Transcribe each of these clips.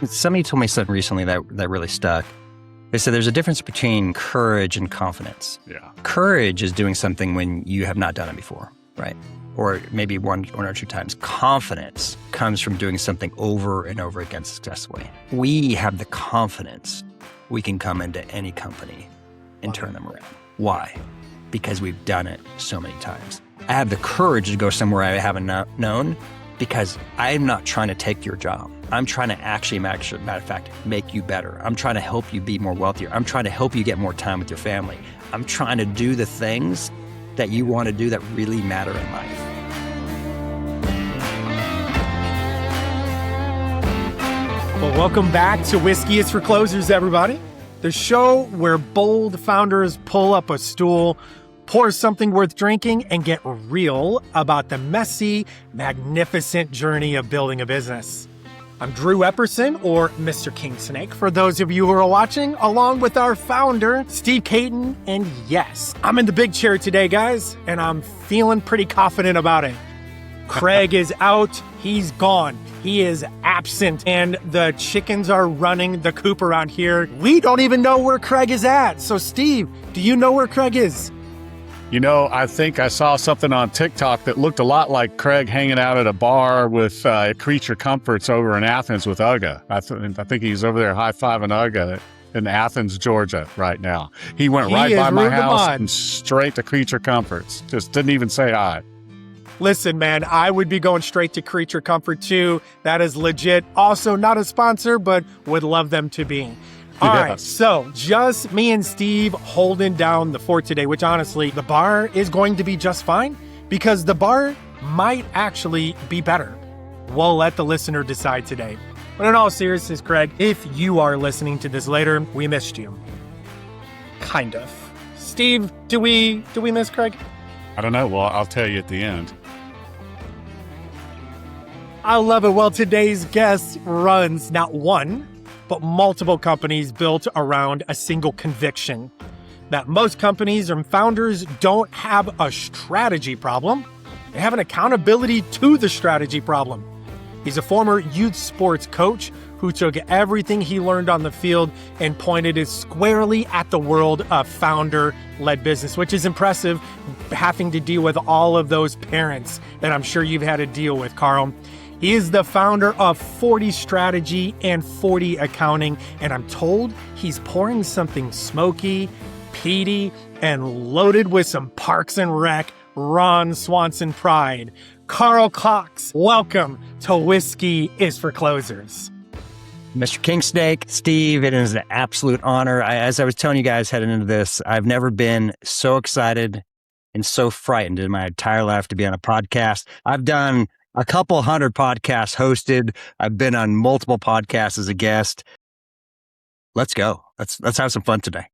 Somebody told me something recently that really stuck. They said there's a difference between courage and confidence. Yeah. Courage is doing something when you have not done it before, right? Or maybe one or two times. Confidence comes from doing something over and over again successfully. We have the confidence we can come into any company and turn them around. Why? Because we've done it so many times. I have the courage to go somewhere I haven't known because I'm not trying to take your job. I'm trying to actually, matter of fact, make you better. I'm trying to help you be more wealthier. I'm trying to help you get more time with your family. I'm trying to do the things that you want to do that really matter in life. Well, welcome back to Whiskey is for Closers, everybody. The show where bold founders pull up a stool, pour something worth drinking, and get real about the messy, magnificent journey of building a business. I'm Drew Epperson, or Mr. Kingsnake, for those of you who are watching, along with our founder, Steve Caton. And yes, I'm in the big chair today, guys, and I'm feeling pretty confident about it. Craig is out. He's gone. He is absent, and the chickens are running the coop around here. We don't even know where Craig is at. So, Steve, do you know where Craig is? You know, I think I saw something on TikTok that looked a lot like Craig hanging out at a bar with Creature Comforts over in Athens with Uga. I think he's over there high-fiving Uga in Athens, Georgia right now. He went right by my house and straight to Creature Comforts. Just didn't even say hi. Listen, man, I would be going straight to Creature Comfort too. That is legit. Also, not a sponsor, but would love them to be. All right, so just me and Steve holding down the fort today, which honestly, the bar is going to be just fine because the bar might actually be better. We'll let the listener decide today. But in all seriousness, Craig, if you are listening to this later, we missed you. Kind of. Steve, do we miss Craig? I don't know. Well, I'll tell you at the end. I love it. Well, today's guest runs not one, but multiple companies built around a single conviction that most companies and founders don't have a strategy problem. They have an accountability to the strategy problem. He's a former youth sports coach who took everything he learned on the field and pointed it squarely at the world of founder-led business, which is impressive, having to deal with all of those parents that I'm sure you've had to deal with, Carl. He is the founder of 40 Strategy and 40 Accounting, and I'm told he's pouring something smoky, peaty, and loaded with some Parks and Rec Ron Swanson pride. Carl Cox, welcome to Whiskey is for Closers. Mr. Kingsnake, Steve, it is an absolute honor. As I was telling you guys heading into this, I've never been so excited and so frightened in my entire life to be on a podcast. I've done a couple hundred podcasts hosted. I've been on multiple podcasts as a guest. Let's go. Let's have some fun today.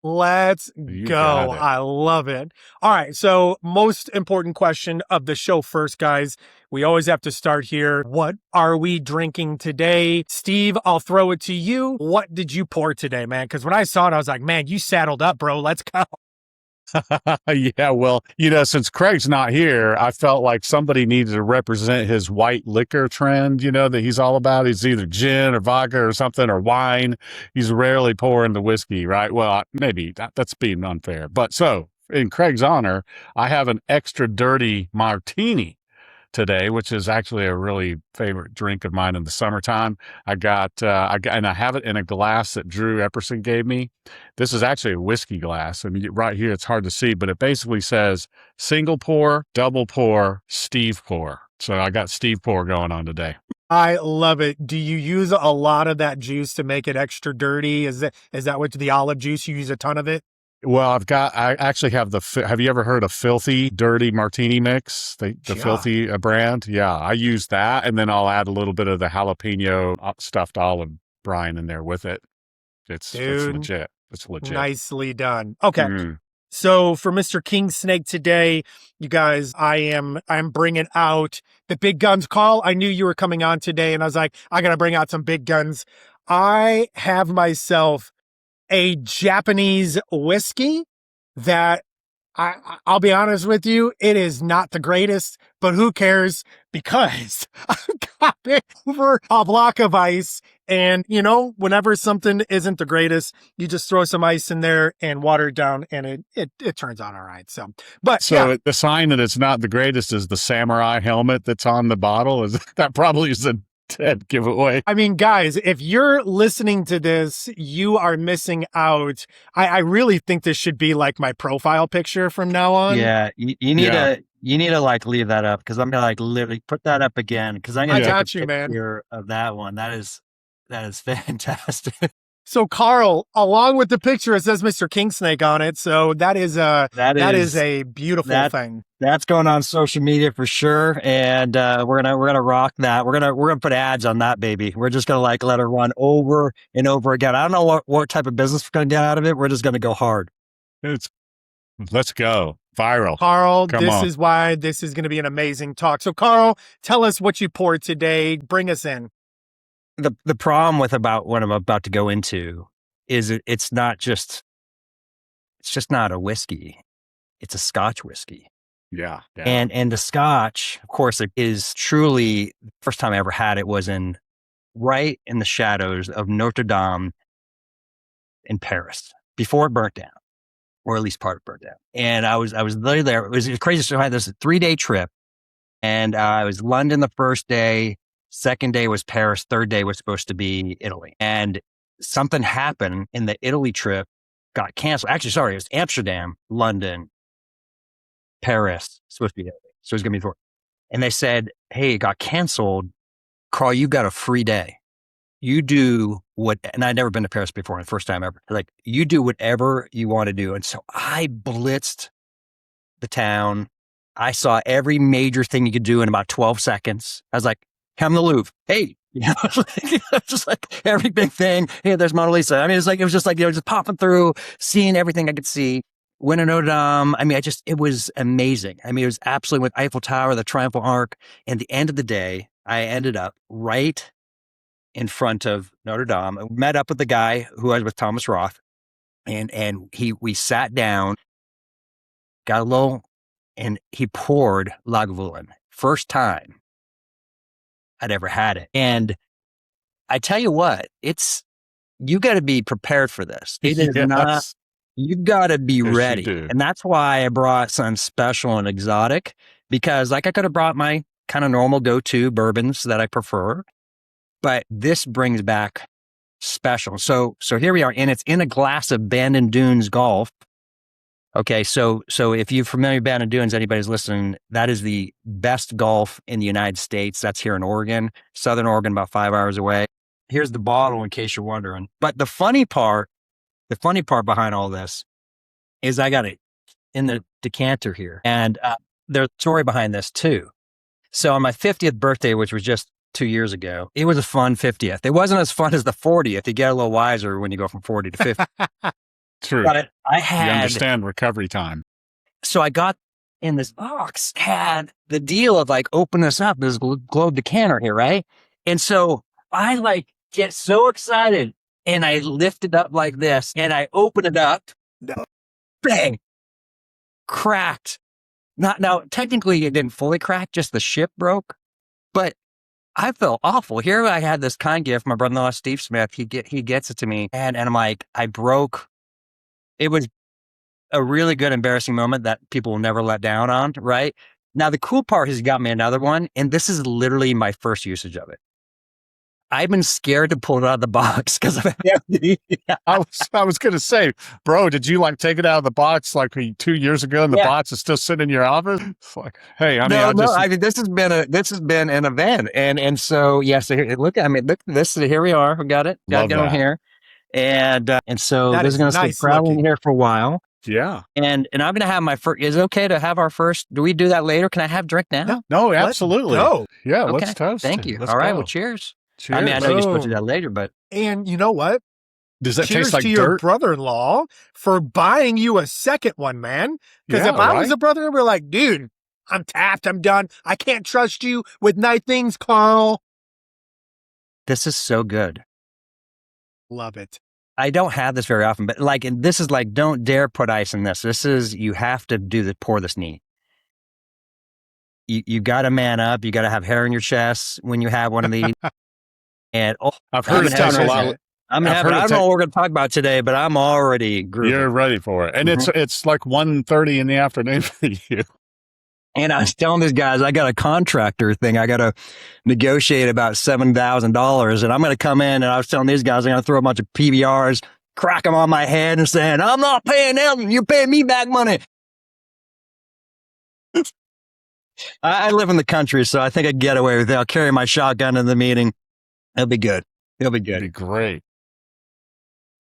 Let's go. I love it. All right. So most important question of the show first, guys. We always have to start here. What are we drinking today? Steve, I'll throw it to you. What did you pour today, man? Because when I saw it, I was like, man, you saddled up, bro. Let's go. Yeah, well, you know, since Craig's not here, I felt like somebody needed to represent his white liquor trend, you know, that he's all about. He's either gin or vodka or something or wine. He's rarely pouring the whiskey, right? Well, maybe that's being unfair. But so, in Craig's honor, I have an extra dirty martini today, which is actually a really favorite drink of mine in the summertime. And I have it in a glass that Drew Epperson gave me. This is actually a whiskey glass. I mean, right here, it's hard to see, but it basically says single pour, double pour, Steve pour. So I got Steve pour going on today. I love it. Do you use a lot of that juice to make it extra dirty? Is that what the olive juice? You use a ton of it? Well, I actually have have you ever heard of Filthy Dirty Martini Mix? The Filthy brand? Yeah, I use that. And then I'll add a little bit of the jalapeno stuffed olive brine in there with it. It's legit. It's legit. Nicely done. Okay. So for Mr. Kingsnake today, you guys, I'm bringing out the big guns. Carl, I knew you were coming on today and I was like, I got to bring out some big guns. I have myself a Japanese whiskey that I'll be honest with you, it is not the greatest, but who cares? Because I've got it over a block of ice. And, whenever something isn't the greatest, you just throw some ice in there and water it down, and it turns out all right. So the sign that it's not the greatest is the samurai helmet that's on the bottle. That probably is a dead giveaway. I mean, guys, if you're listening to this, you are missing out. I really think this should be like my profile picture from now on. Yeah, you need to like leave that up, because I'm gonna like literally put that up again, because I'm gonna take a picture of that one. That is fantastic. So Carl, along with the picture, it says Mr. Kingsnake on it. So that is a beautiful thing. That's going on social media for sure, and we're gonna rock that. We're gonna put ads on that baby. We're just gonna like let it run over and over again. I don't know what type of business we're gonna get out of it. We're just gonna go hard. Let's go viral. Carl, this is why this is going to be an amazing talk. So Carl, tell us what you poured today. Bring us in. The problem with about what I'm about to go into is it's just not a whiskey. It's a Scotch whiskey. Yeah. And the Scotch, of course, it is truly, the first time I ever had it was right in the shadows of Notre Dame in Paris, before it burnt down, or at least part of it burnt down. And I was literally there. It was crazy. So I had this 3-day trip, and I was London the first day. Second day was Paris. Third day was supposed to be Italy. And something happened in the Italy trip, got canceled. Actually, sorry, it was Amsterdam, London, Paris, supposed to be Italy. So it was going to be 4. And they said, hey, it got canceled. Carl, you got a free day. You do and I'd never been to Paris before, the first time ever. Like, you do whatever you want to do. And so I blitzed the town. I saw every major thing you could do in about 12 seconds. I was like, come to the Louvre. Hey, just like every big thing. Hey, there's Mona Lisa. I mean, it was just like, just popping through, seeing everything I could see. Went to Notre Dame. I mean, it was amazing. I mean, it was absolutely with Eiffel Tower, the Triumphal Arch. And at the end of the day, I ended up right in front of Notre Dame. I met up with the guy who I was with, Thomas Roth, and we sat down, got a little, and he poured Lagavulin. First time I'd ever had it. And I tell you what, you got to be prepared for this. It is not, you've got to be ready. And that's why I brought something special and exotic, because like I could have brought my kind of normal go-to bourbons that I prefer, but this brings back special. So here we are, and it's in a glass of Bandon Dunes Golf. Okay, so if you're familiar with Bandon Dunes, anybody's listening, that is the best golf in the United States. That's here in Oregon, Southern Oregon, about 5 hours away. Here's the bottle in case you're wondering. But the funny part behind all this is I got it in the decanter here. And there's a story behind this too. So on my 50th birthday, which was just 2 years ago, it was a fun 50th. It wasn't as fun as the 40th. You get a little wiser when you go from 40 to 50. True. But you understand recovery time. So I got in this box, had the deal of like, open this up, this globe decanter here, right? And so I like get so excited, and I lift it up like this, and I open it up, bang, cracked. Now, technically it didn't fully crack, just the ship broke, but I felt awful. Here I had this kind gift, my brother-in-law, Steve Smith, he gets it to me, and I'm like, I broke. It was a really good, embarrassing moment that people will never let down on, right? Now, the cool part is he got me another one, and this is literally my first usage of it. I've been scared to pull it out of the box because of it. I was going to say, bro, did you like take it out of the box like 2 years ago, and the box is still sitting in your office? It's like, hey, I mean, this has been an event, and so so here, look this. Here we are. We got it. Got it on here. And so this is going to stay traveling here for a while. Yeah. And I'm going to have my first, is it okay to have our first, do we do that later? Can I have drink now? No, absolutely. No. Yeah, okay. Let's toast. Thank you. Let's All right, go. well, cheers. Cheers. I mean, I know you're supposed to do that later, but. And you know what? Does that cheers taste like to dirt? Your brother-in-law for buying you a second one, man. Because if I was a brother, I'd be like, dude, I'm tapped. I'm done. I can't trust you with nice things, Carl. This is so good. Love it. I don't have this very often, but like, and this is like, don't dare put ice in this. This is, you have to pour this neat. You got to man up. You got to have hair in your chest when you have one of these. And I've heard it takes a lot. I'm in heaven. I don't know what we're going to talk about today, but I'm already grooving. You're ready for it. And it's like 1:30 in the afternoon for you. And I was telling these guys, I got a contractor thing. I got to negotiate about $7,000. And I'm going to come in, and I was telling these guys, I'm going to throw a bunch of PBRs, crack them on my head and saying, I'm not paying them. You're paying me back money. I live in the country, so I think I can get away with it. I'll carry my shotgun in the meeting. It'll be good. It'll be good. It'll be great.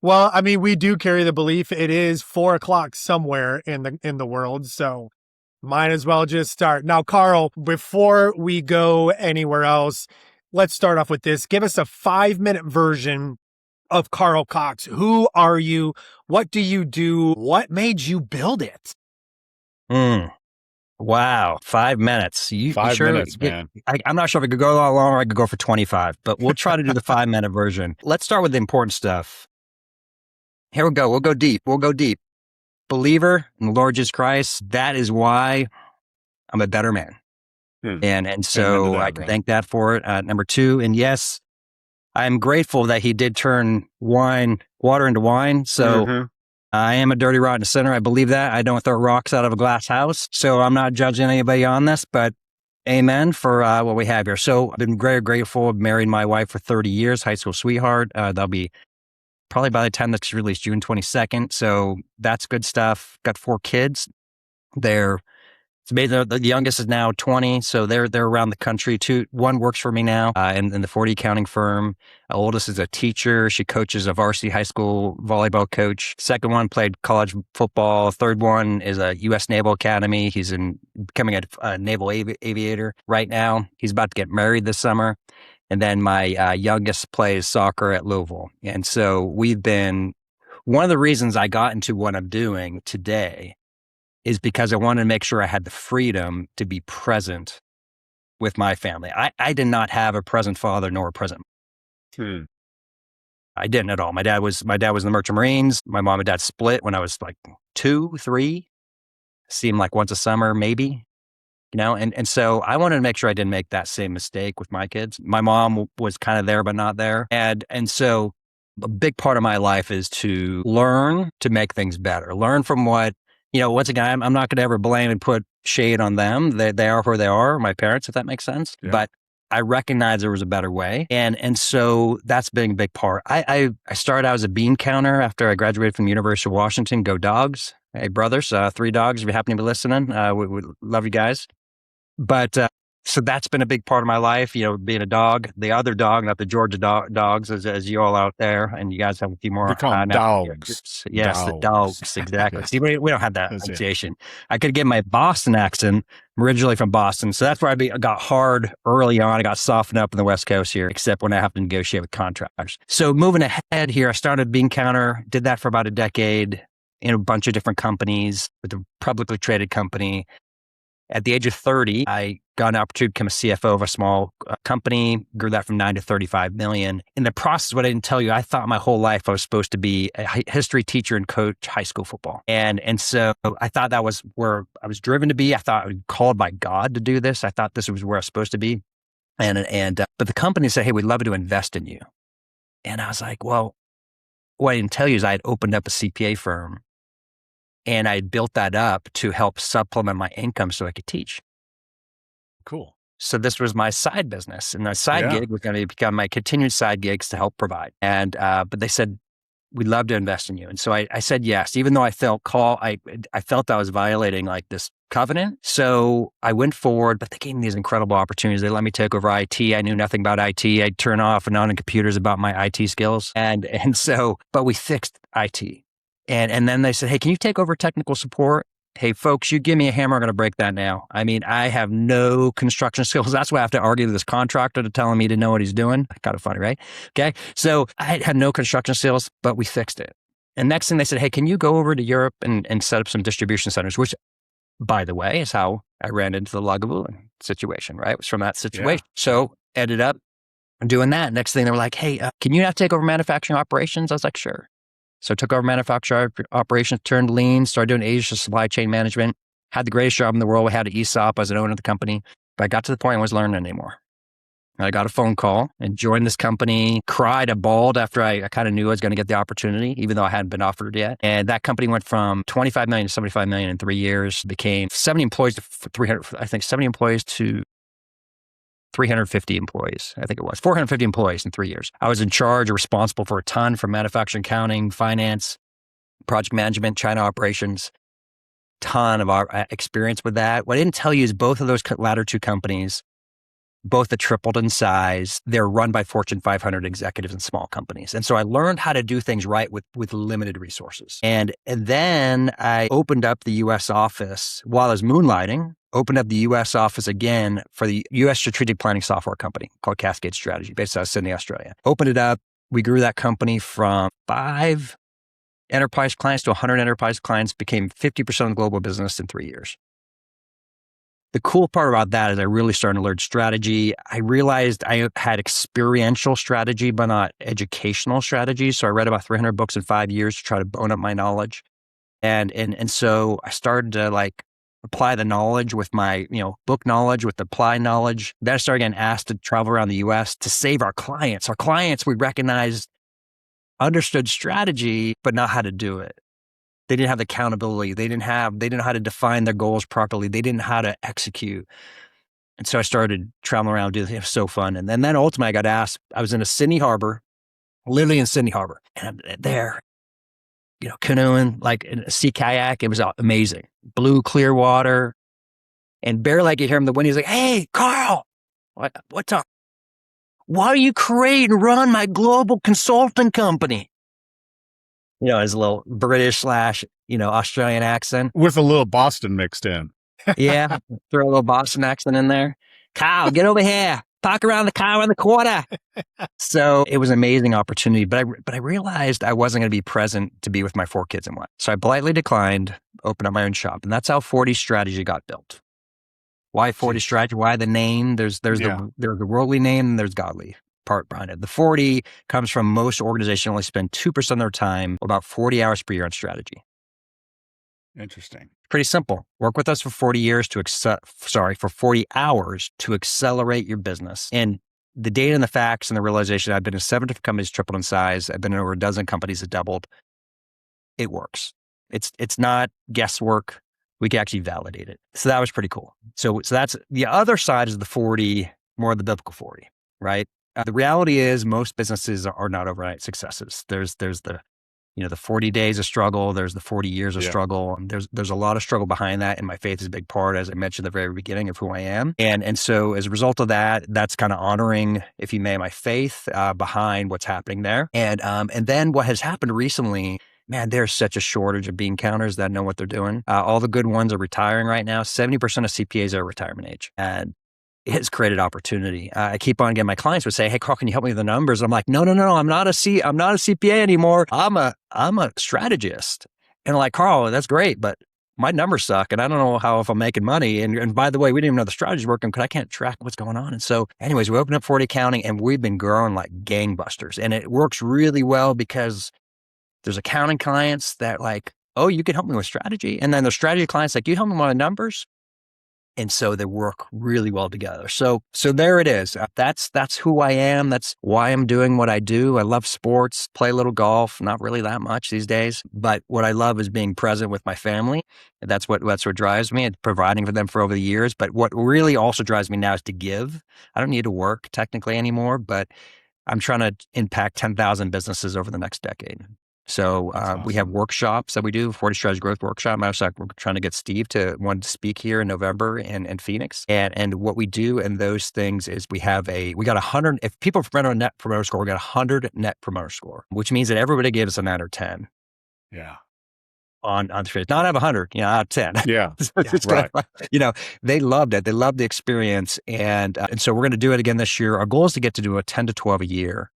Well, I mean, we do carry the belief it is 4 o'clock somewhere in the world, so might as well just start. Now, Carl, before we go anywhere else, let's start off with this. Give us a 5-minute version of Carl Cox. Who are you? What do you do? What made you build it? Wow. 5 minutes. 5 minutes, man. I'm not sure if I could go a lot longer. I could go for 25, but we'll try to do the 5-minute version. Let's start with the important stuff. Here we go. We'll go deep. Believer in the Lord Jesus Christ. That is why I'm a better man. And so I can thank that for it. Number 2, and yes, I'm grateful that he did turn water into wine. So I am a dirty, rotten sinner. I believe that. I don't throw rocks out of a glass house. So I'm not judging anybody on this, but amen for what we have here. So I've been very grateful. I've married my wife for 30 years, high school sweetheart. That'll be probably by the time that's released, June 22nd. So that's good stuff. Got 4 kids. It's amazing. The youngest is now 20, so they're around the country. One works for me now in the 40 accounting firm. Oldest is a teacher. She coaches a varsity high school volleyball coach. Second one played college football. Third one is a U.S. Naval Academy. He's becoming a naval aviator right now. He's about to get married this summer. And then my youngest plays soccer at Lagavulin. And so one of the reasons I got into what I'm doing today is because I wanted to make sure I had the freedom to be present with my family. I did not have a present father nor a present. I didn't at all. My dad was in the Merchant Marines. My mom and dad split when I was like 2, 3. Seemed like once a summer, maybe. And so I wanted to make sure I didn't make that same mistake with my kids. My mom was kind of there, but not there. And so a big part of my life is to learn to make things better. Learn from what, once again, I'm not going to ever blame and put shade on them. They are where they are, my parents, if that makes sense. Yeah. But I recognize there was a better way. And so that's been a big part. I started out as a bean counter after I graduated from the University of Washington. Go Dogs. Hey, brothers, 3 dogs, if you happen to be listening, we love you guys. But so that's been a big part of my life, being a dog. The other dog, not the Georgia dogs, as you all out there, and you guys have a few more. We call them dogs. Yes, dogs. The dogs, exactly. Yes. See, we don't have that pronunciation. I could get my Boston accent. I'm originally from Boston, so that's where I got hard early on. I got softened up in the West Coast here, except when I have to negotiate with contractors. So moving ahead here, I started bean counter, did that for about a decade in a bunch of different companies with a publicly traded company. At the age of 30, I got an opportunity to become a CFO of a small company, grew that from 9 to 35 million. In the process, what I didn't tell you, I thought my whole life I was supposed to be a history teacher and coach high school football. And so I thought that was where I was driven to be. I thought I was called by God to do this. I thought this was where I was supposed to be. But the company said, hey, we'd love to invest in you. And I was like, well, what I didn't tell you is I had opened up a CPA firm. And I built that up to help supplement my income so I could teach. Cool. So this was my side business, and my side gig was going to become my continued side gigs to help provide. And but they said, we'd love to invest in you. And so I said yes, even though I felt I felt I was violating like this covenant. So I went forward, but they gave me these incredible opportunities. They let me take over IT. I knew nothing about IT. I'd turn off and on in computers about my IT skills. And so, but we fixed IT. And then they said, hey, can you take over technical support? Hey, folks, you give me a hammer, I'm going to break that now. I mean, I have no construction skills. That's why I have to argue with this contractor to tell him he didn't know what he's doing. Kind of funny, right? Okay. So I had no construction skills, but we fixed it. And next thing they said, hey, can you go over to Europe and set up some distribution centers? Which, by the way, is how I ran into the Lagavulin situation, right? It was from that situation. Yeah. So ended up doing that. Next thing they were like, hey, can you now take over manufacturing operations? I was like, sure. So I took over manufacturing operations, turned lean, started doing Asia supply chain management, had the greatest job in the world. I had an ESOP as an owner of the company, but I got to the point I wasn't learning anymore. And I got a phone call and joined this company, cried, I bawled after I kind of knew I was going to get the opportunity, even though I hadn't been offered yet. And that company went from 25 million to 75 million in 3 years, became 70 employees to 300, I think 70 employees to 350 employees. I think it was 450 employees in 3 years. I was in charge or responsible for a ton from manufacturing, accounting, finance, project management, China operations, ton of our experience with that. What I didn't tell you is both of those latter two companies, both that tripled in size, they're run by Fortune 500 executives in small companies. And so I learned how to do things right with limited resources. And then I opened up the US office while I was moonlighting, opened up the US office again for the US strategic planning software company called Cascade Strategy, based out of Sydney, Australia. Opened it up. We grew that company from 5 enterprise clients to 100 enterprise clients, became 50% of the global business in 3 years. The cool part about that is I really started to learn strategy. I realized I had experiential strategy, but not educational strategy. So I read about 300 books in 5 years to try to bone up my knowledge. And so I started to like apply the knowledge with my, book knowledge, with applied knowledge. Then I started getting asked to travel around the US to save our clients. Our clients, we recognized, understood strategy, but not how to do it. They didn't have the accountability. They didn't know how to define their goals properly. They didn't know how to execute. And so I started traveling around doing it. It was so fun. And then ultimately I got asked, I was in Sydney Harbor, literally in Sydney Harbor. And I'm there, canoeing, like in a sea kayak. It was amazing. Blue, clear water. And barely I could hear him, the wind. He's like, "Hey, Carl, what's up? Why do you create and run my global consulting company?" His little British / Australian accent. With a little Boston mixed in. Yeah, throw a little Boston accent in there. "Kyle, get over here. Park around the car on the quarter." So it was an amazing opportunity, but I realized I wasn't going to be present to be with my 4 kids and wife. So I politely declined, opened up my own shop, and that's how 40 Strategy got built. Why 40 Strategy? Why the name? There's the worldly name, and there's godly part behind it. The 40 comes from most organizations only spend 2% of their time, about 40 hours per year on strategy. Interesting. Pretty simple. Work with us for 40 years for 40 hours to accelerate your business. And the data and the facts and the realization, I've been in 7 different companies, tripled in size. I've been in over a dozen companies that doubled. It works. It's not guesswork. We can actually validate it. So that was pretty cool. So that's the other side is the 40, more of the biblical 40, right? The reality is most businesses are not overnight successes. There's the 40 days of struggle. There's the 40 years of struggle. And there's a lot of struggle behind that. And my faith is a big part, as I mentioned at the very beginning, of who I am. And so as a result of that, that's kind of honoring, if you may, my faith behind what's happening there. And then what has happened recently, man, there's such a shortage of bean counters that know what they're doing. All the good ones are retiring right now. 70% of CPAs are at retirement age. And it's created opportunity. I keep on getting my clients would say, "Hey, Carl, can you help me with the numbers?" I'm like, no, I'm not a CPA anymore. I'm a strategist. And I'm like, "Carl, that's great, but my numbers suck. And I don't know if I'm making money. And by the way, we didn't even know the strategy's working because I can't track what's going on." And so anyways, we opened up 40 Accounting and we've been growing like gangbusters. And it works really well because there's accounting clients that like, "Oh, you can help me with strategy." And then there's strategy clients like, "You help me with my numbers." And so they work really well together. So there it is. That's who I am. That's why I'm doing what I do. I love sports, play a little golf, not really that much these days. But what I love is being present with my family. That's what drives me, and providing for them for over the years. But what really also drives me now is to give. I don't need to work technically anymore, but I'm trying to impact 10,000 businesses over the next decade. So awesome. We have workshops that we do, 40 Strategy Growth Workshop. We're trying to get Steve to want to speak here in November in Phoenix. And what we do in those things is we got 100, if people run a net promoter score, we got 100 net promoter score, which means that everybody gives a 9 or 10. Yeah. On the street, not out of 100, out of 10. Yeah. It's right. They loved it. They loved the experience. And so we're going to do it again this year. Our goal is to get to do a 10 to 12 a year.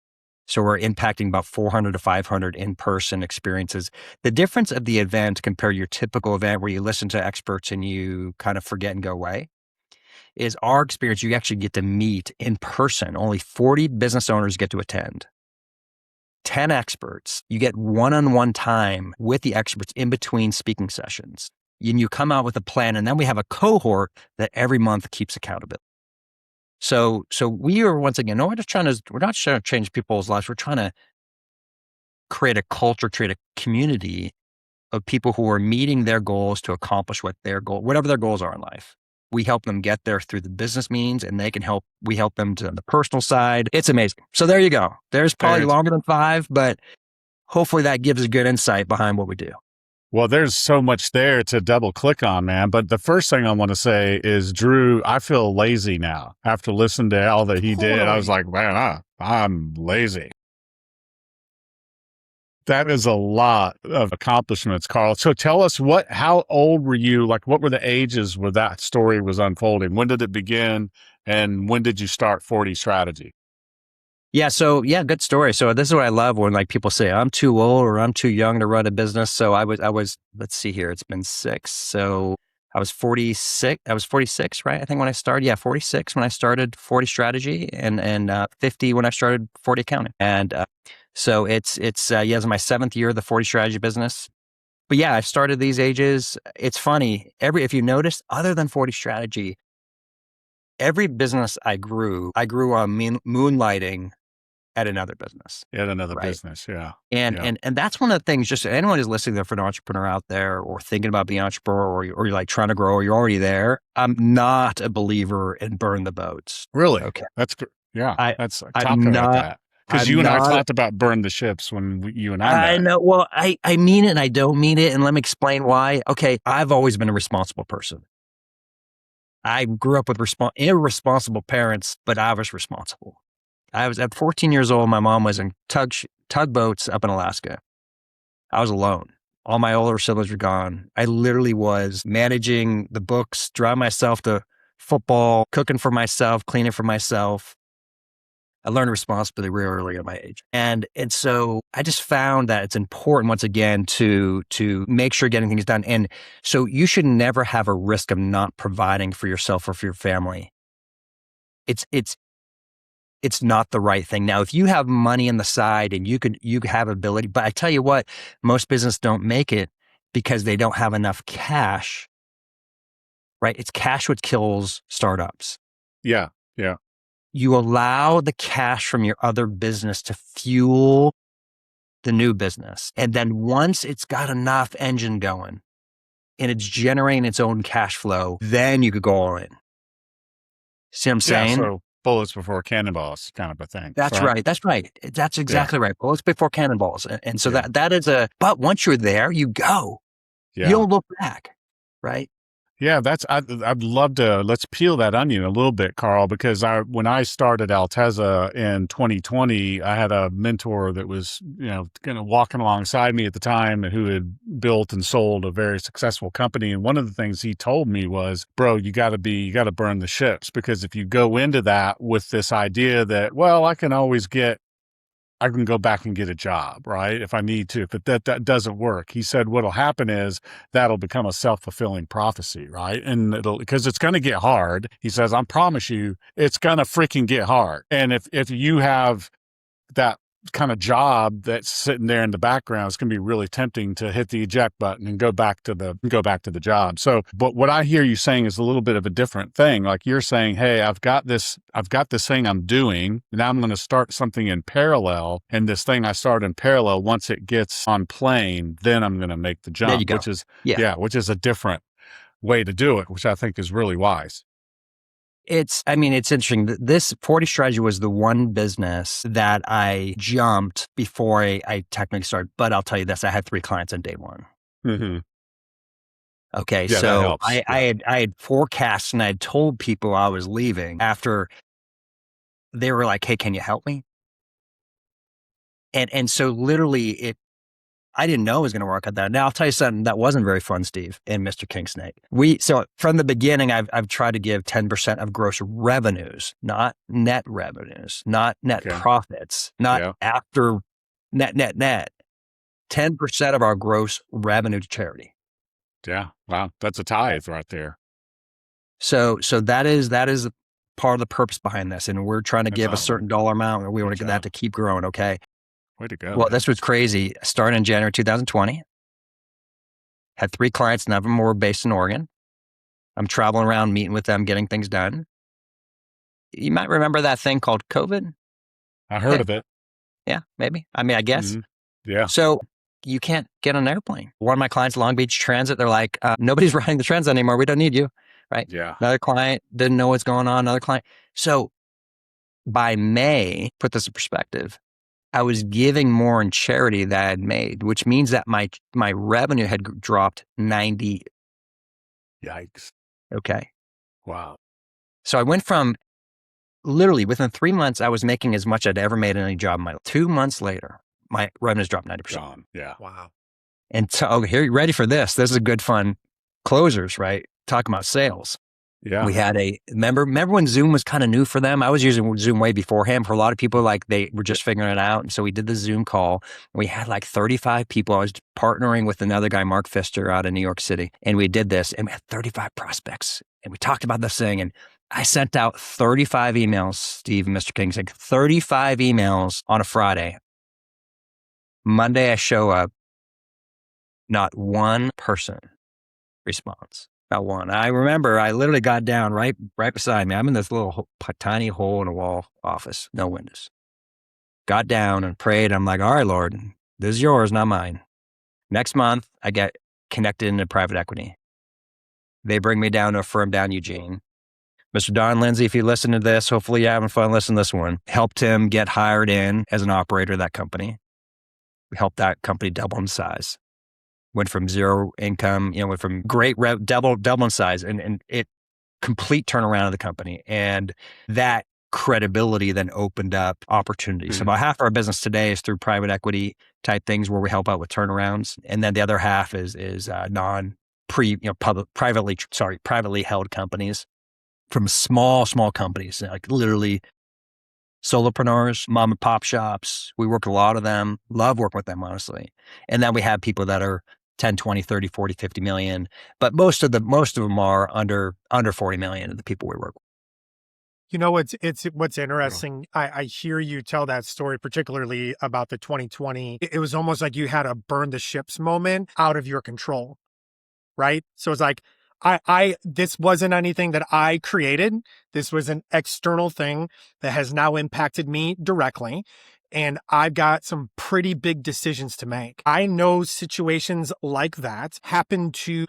So we're impacting about 400 to 500 in-person experiences. The difference of the event compared to your typical event where you listen to experts and you kind of forget and go away is our experience. You actually get to meet in person. Only 40 business owners get to attend. 10 experts. You get one-on-one time with the experts in between speaking sessions. And you come out with a plan, and then we have a cohort that every month keeps accountability. So we are, once again, we're not trying to change people's lives. We're trying to create a culture, create a community of people who are meeting their goals to accomplish whatever their goals are in life. We help them get there through the business means, and we help them to the personal side. It's amazing. So there you go. There's probably longer than 5, but hopefully that gives a good insight behind what we do. Well, there's so much there to double click on, man. But the first thing I want to say is, Drew, I feel lazy now after listening to all that he did. I was like, man, I'm lazy. That is a lot of accomplishments, Carl. So tell us how old were you? Like, what were the ages where that story was unfolding? When did it begin? And when did you start 40 Strategy? Yeah. So good story. So this is what I love when like people say I'm too old or I'm too young to run a business. So I was, let's see here. It's been 6. So I was 46. I was 46, right? I think when I started, 46 when I started 40 Strategy and 50 when I started 40 Accounting. And so it's my 7th year of the 40 Strategy business. But yeah, I started these ages. It's funny. If you notice, other than 40 Strategy, every business I grew on moonlighting at another business. At another right? business, yeah. And that's one of the things, just anyone who's listening there for an entrepreneur out there or thinking about being an entrepreneur or you're like trying to grow or you're already there, I'm not a believer in burn the boats. Really? Okay. That's good. Yeah. I'm about not, that. Because you and I talked about burn the ships when you and I met. I know. Well, I mean it and I don't mean it. And let me explain why. Okay. I've always been a responsible person. I grew up with irresponsible parents, but I was responsible. I was at 14 years old. My mom was in tugboats up in Alaska. I was alone. All my older siblings were gone. I literally was managing the books, driving myself to football, cooking for myself, cleaning for myself. I learned responsibility real early at my age. And so I just found that it's important, once again, to make sure getting things done. And so you should never have a risk of not providing for yourself or for your family. It's not the right thing. Now, if you have money on the side and you have ability, but I tell you what, most businesses don't make it because they don't have enough cash, right? It's cash what kills startups. Yeah. You allow the cash from your other business to fuel the new business. And then once it's got enough engine going and it's generating its own cash flow, then you could go all in. See what I'm saying? So bullets before cannonballs kind of a thing. That's right. That's right. That's exactly right. Bullets before cannonballs. And so that is but once you're there, you go. Yeah. You don't look back, right? Yeah, I'd love to, let's peel that onion a little bit, Carl, because when I started Alteza in 2020, I had a mentor that was, kind of walking alongside me at the time and who had built and sold a very successful company. And one of the things he told me was, bro, you got to burn the ships, because if you go into that with this idea that, well, I can go back and get a job, right? If I need to, but that doesn't work. He said, what'll happen is that'll become a self-fulfilling prophecy, right? And because it's going to get hard. He says, I promise you, it's going to freaking get hard. And if you have that kind of job that's sitting there in the background, it's going to be really tempting to hit the eject button and go back to the job. So, but what I hear you saying is a little bit of a different thing. Like you're saying, hey, I've got this thing I'm doing. Now I'm going to start something in parallel. And this thing I start in parallel, once it gets on plane, then I'm going to make the jump, which is a different way to do it, which I think is really wise. It's interesting. This 40 Strategy was the one business that I jumped before I technically started. But I'll tell you this, I had 3 clients on day one. Mm-hmm. Okay. Yeah, so I had forecast and I had told people I was leaving after they were like, hey, can you help me? And so literally I didn't know it was going to work at that. Now I'll tell you something that wasn't very fun, Steve and Mr. King Snake. So from the beginning, I've tried to give 10% of gross revenues, not net revenues, not net profits, not after net. 10% of our gross revenue to charity. Yeah. Wow. That's a tithe right there. So that is part of the purpose behind this. And we're trying to give a certain dollar amount and we want to get that to keep growing. Okay. Way to go. Well, man. this was crazy. I started in January 2020. Had 3 clients, none of them were based in Oregon. I'm traveling around, meeting with them, getting things done. You might remember that thing called COVID. I heard of it. Yeah, maybe. I mean, I guess. Mhm. Yeah. So you can't get on an airplane. One of my clients, Long Beach Transit, they're like, nobody's riding the transit anymore. We don't need you. Right. Yeah. Another client didn't know what's going on. Another client. So by May, put this in perspective, I was giving more in charity that I had made, which means that my revenue had dropped 90. Yikes. Okay. Wow. So I went from literally within 3 months, I was making as much I'd ever made in any job in my life. 2 months later, my revenues dropped 90%. Gone. Yeah. Wow. And so here, you ready for this? This is a good fun closers, right? Talking about sales. Yeah. We had remember when Zoom was kind of new for them? I was using Zoom way beforehand. For a lot of people, like they were just figuring it out. And so we did the Zoom call. We had like 35 people. I was partnering with another guy, Mark Pfister, out in New York City. And we did this and we had 35 prospects. And we talked about this thing. And I sent out 35 emails, Steve and Mr. King, saying 35 emails on a Friday. Monday, I show up. Not one person responds. Not one. I remember I literally got down right beside me. I'm in this little tiny hole in a wall office, no windows. Got down and prayed. I'm like, all right, Lord, this is yours, not mine. Next month, I get connected into private equity. They bring me down to a firm down Eugene. Mr. Don Lindsay, if you listen to this, hopefully you're having fun listening to this one. Helped him get hired in as an operator of that company. We helped that company double in size. Went from zero income, went from great double in size, and it complete turnaround of the company. And that credibility then opened up opportunities. Mm-hmm. So about half our business today is through private equity type things where we help out with turnarounds, and then the other half is privately held companies, from small companies, like literally solopreneurs, mom and pop shops. We work with a lot of them. Love working with them, honestly. And then we have people that are 10, 20, 30, 40, 50 million. But most of them are under 40 million of the people we work with. You know, what's interesting. I hear you tell that story, particularly about the 2020. It was almost like you had a burn the ships moment out of your control, right? So it's like, this wasn't anything that I created. This was an external thing that has now impacted me directly. And I've got some pretty big decisions to make. I know situations like that happen to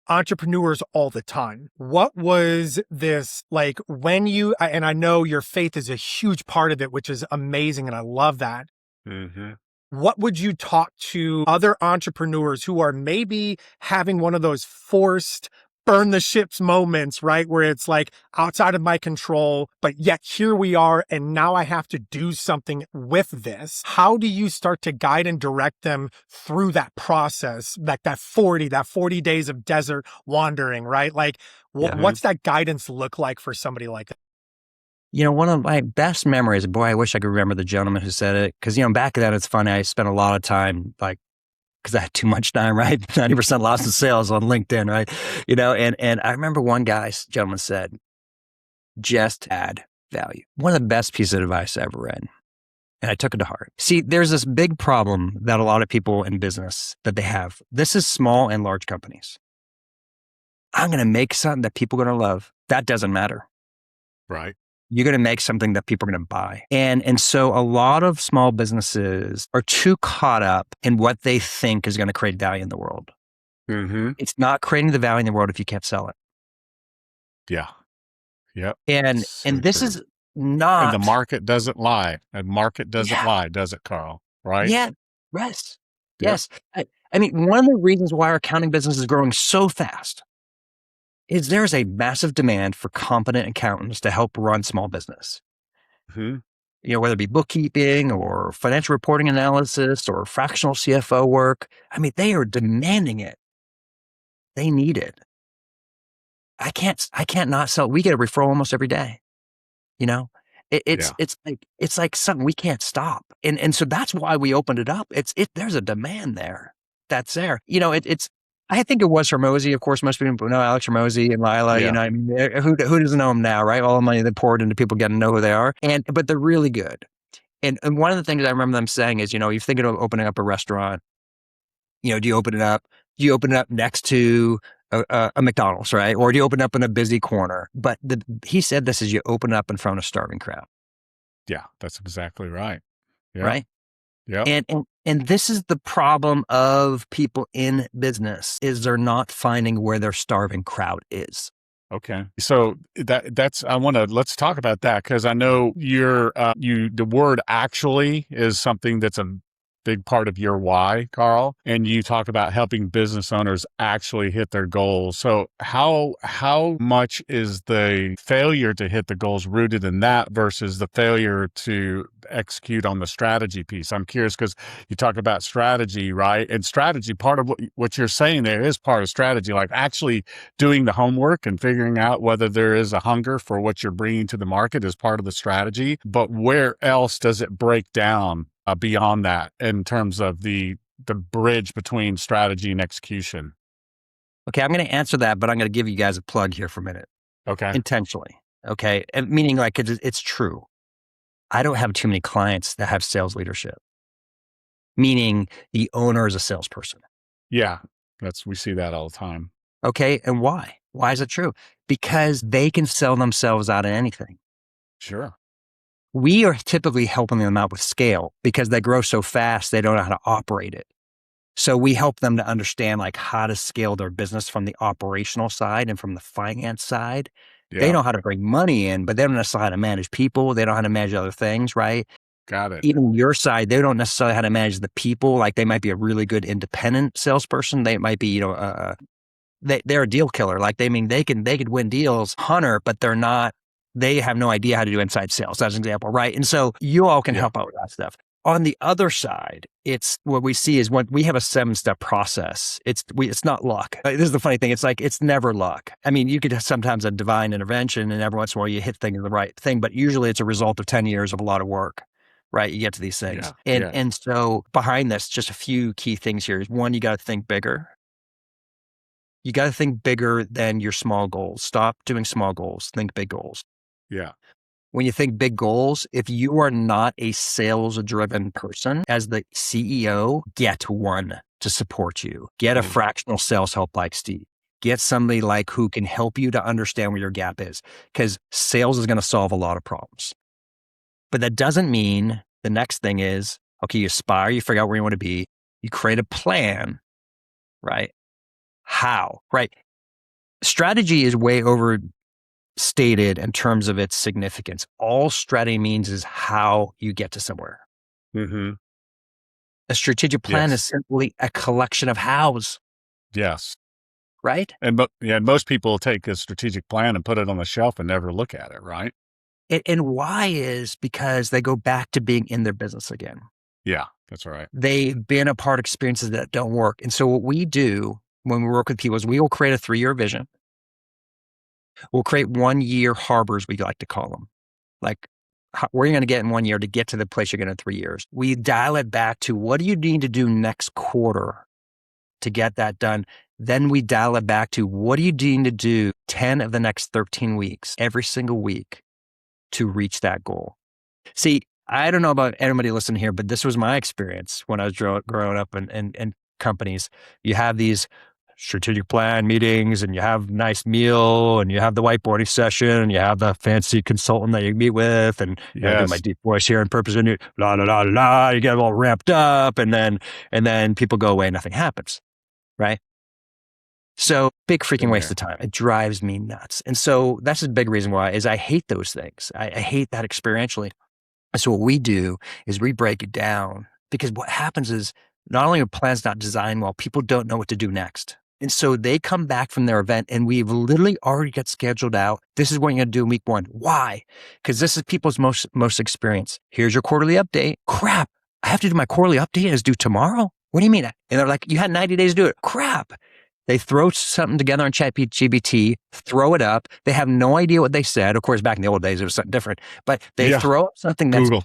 entrepreneurs all the time. What was this like when and I know your faith is a huge part of it, which is amazing. And I love that. Mm-hmm. What would you talk to other entrepreneurs who are maybe having one of those forced burn the ships moments, right? Where it's like outside of my control, but yet here we are. And now I have to do something with this. How do you start to guide and direct them through that process? Like that 40 days of desert wandering, right? Like what's that guidance look like for somebody like that? One of my best memories, boy, I wish I could remember the gentleman who said it. Because, back then it's funny. I spent a lot of time because I had too much time, right? 90% loss in sales on LinkedIn, right? And I remember one gentleman said, just add value. One of the best pieces of advice I ever read. And I took it to heart. See, there's this big problem that a lot of people in business that they have. This is small and large companies. I'm going to make something that people are going to love. That doesn't matter. Right. You're going to make something that people are going to buy. And so a lot of small businesses are too caught up in what they think is going to create value in the world. Mm-hmm. It's not creating the value in the world if you can't sell it. Yeah. Yep. And this is not... And the market doesn't lie. And market doesn't lie, does it, Carl? Right? Yeah. Yes. Yes. I mean, one of the reasons why our accounting business is growing so fast is there's a massive demand for competent accountants to help run small business. Mm-hmm. Whether it be bookkeeping or financial reporting analysis or fractional CFO work. I mean, they are demanding it. They need it. I can't not sell. We get a referral almost every day. It's like something we can't stop. And so that's why we opened it up. There's a demand there that's there. I think it was Hermosi. Of course, most people know Alex Hermosi and Lila. Yeah. I mean, who doesn't know them now, right? All the money they poured into people getting to know who they are. But they're really good. And one of the things I remember them saying is, you're thinking of opening up a restaurant. Do you open it up? Do you open it up next to a McDonald's, right? Or do you open it up in a busy corner? But he said this is you open it up in front of a starving crowd, Yeah, that's exactly right. Yeah. right? Yep. And this is the problem of people in business is they're not finding where their starving crowd is. Okay. So let's talk about that, because I know the word actually is something that's a big part of your why, Carl, and you talk about helping business owners actually hit their goals. So how much is the failure to hit the goals rooted in that versus the failure to execute on the strategy piece? I'm curious because you talk about strategy, right? And strategy, part of what you're saying there is part of strategy, like actually doing the homework and figuring out whether there is a hunger for what you're bringing to the market is part of the strategy. But where else does it break down beyond that in terms of the bridge between strategy and execution? Okay, I'm going to answer that, but I'm going to give you guys a plug here for a minute. Okay. Intentionally. Okay. And meaning like it's true. I don't have too many clients that have sales leadership, meaning the owner is a salesperson. Yeah. We see that all the time. Okay. And why? Why is it true? Because they can sell themselves out of anything. Sure. We are typically helping them out with scale because they grow so fast, they don't know how to operate it. So we help them to understand like how to scale their business from the operational side and from the finance side. Yeah. They know how to bring money in, but they don't necessarily know how to manage people. They don't know how to manage other things, right? Got it. Even your side, they don't necessarily know how to manage the people. Like they might be a really good independent salesperson. They might be, they're a deal killer. Like they could win deals, hunter, but they have no idea how to do inside sales, as an example, right? And so you all can help out with that stuff. On the other side, it's what we see is when we have a 7-step process. It's not luck. This is the funny thing. It's like, it's never luck. I mean, you could have sometimes a divine intervention and every once in a while you hit the right thing, but usually it's a result of 10 years of a lot of work, right? You get to these things. And so behind this, just a few key things here is one, you got to think bigger. You got to think bigger than your small goals. Stop doing small goals. Think big goals. Yeah. When you think big goals, if you are not a sales-driven person, as the CEO, get one to support you. Get a fractional sales help like Steve. Get somebody like who can help you to understand where your gap is, because sales is going to solve a lot of problems. But that doesn't mean the next thing is, okay, you aspire, you figure out where you want to be, you create a plan, right? How, right? Strategy is way overstated in terms of its significance. All strategy means is how you get to somewhere. Mm-hmm. A strategic plan is simply a collection of hows. Yes. Right? And most people take a strategic plan and put it on the shelf and never look at it, right? And why is because they go back to being in their business again. Yeah, that's right. They've been a part of experiences that don't work. And so what we do when we work with people is we will create a 3-year vision. We'll create 1-year harbors, we like to call them. Like, where are you going to get in 1 year to get to the place you're going in 3 years? We dial it back to what do you need to do next quarter to get that done? Then we dial it back to what do you need to do 10 of the next 13 weeks, every single week to reach that goal. See, I don't know about anybody listening here, but this was my experience when I was growing up in companies. You have these strategic plan meetings and you have a nice meal and you have the whiteboarding session and you have the fancy consultant that you meet with and I do my deep voice here and purpose in you, la, la, la, la, you get all ramped up and then people go away and nothing happens, right? So big freaking waste of time. It drives me nuts. And so that's a big reason why is I hate those things. I hate that experientially. And so what we do is we break it down because what happens is not only are plans not designed well, people don't know what to do next. And so they come back from their event and we've literally already got scheduled out. This is what you're going to do in week 1. Why? Because this is people's most experience. Here's your quarterly update. Crap. I have to do my quarterly update and it's due tomorrow. What do you mean? And they're like, you had 90 days to do it. Crap. They throw something together on ChatGPT, throw it up. They have no idea what they said. Of course, back in the old days, it was something different, but they throw up something that's Google.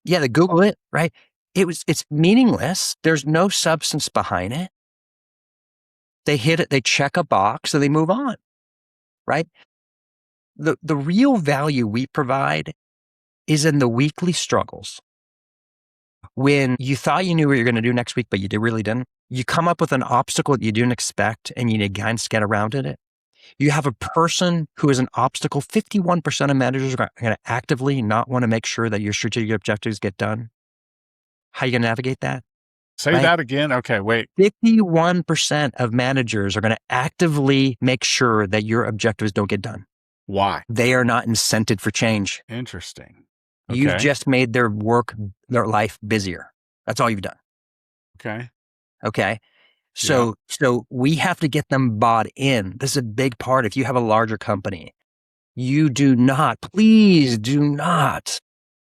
Yeah, they Google it, right? It's meaningless. There's no substance behind it. They hit it, they check a box, and they move on, right? The real value we provide is in the weekly struggles. When you thought you knew what you're going to do next week, but you really didn't, you come up with an obstacle that you didn't expect and you need to get around it. You have a person who is an obstacle. 51% of managers are going to actively not want to make sure that your strategic objectives get done. How are you going to navigate that? Say Right? that again. Okay, wait. 51% of managers are going to actively make sure that your objectives don't get done. Why? They are not incented for change. Interesting. You've Okay. just made their life busier. That's all you've done. Okay. Okay. So we have to get them bought in. This is a big part. If you have a larger company, please do not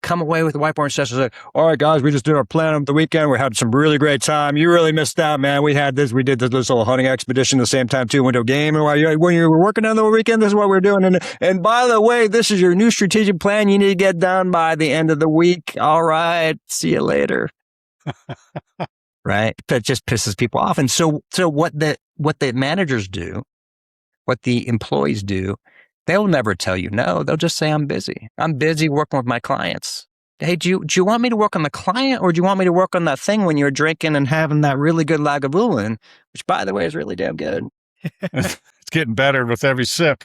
come away with a whiteboard session and say, all right, guys, we just did our plan over the weekend. We had some really great time. You really missed out, man. We did this little hunting expedition at the same time too. Went to a game. And when you were working on the weekend, this is what we're doing. And by the way, this is your new strategic plan. You need to get done by the end of the week. All right. See you later. Right? That just pisses people off. And so what the managers do, what the employees do, they'll never tell you no. They'll just say, I'm busy. I'm busy working with my clients. Hey, do you want me to work on the client, or do you want me to work on that thing when you're drinking and having that really good Lagavulin, which by the way is really damn good. It's getting better with every sip.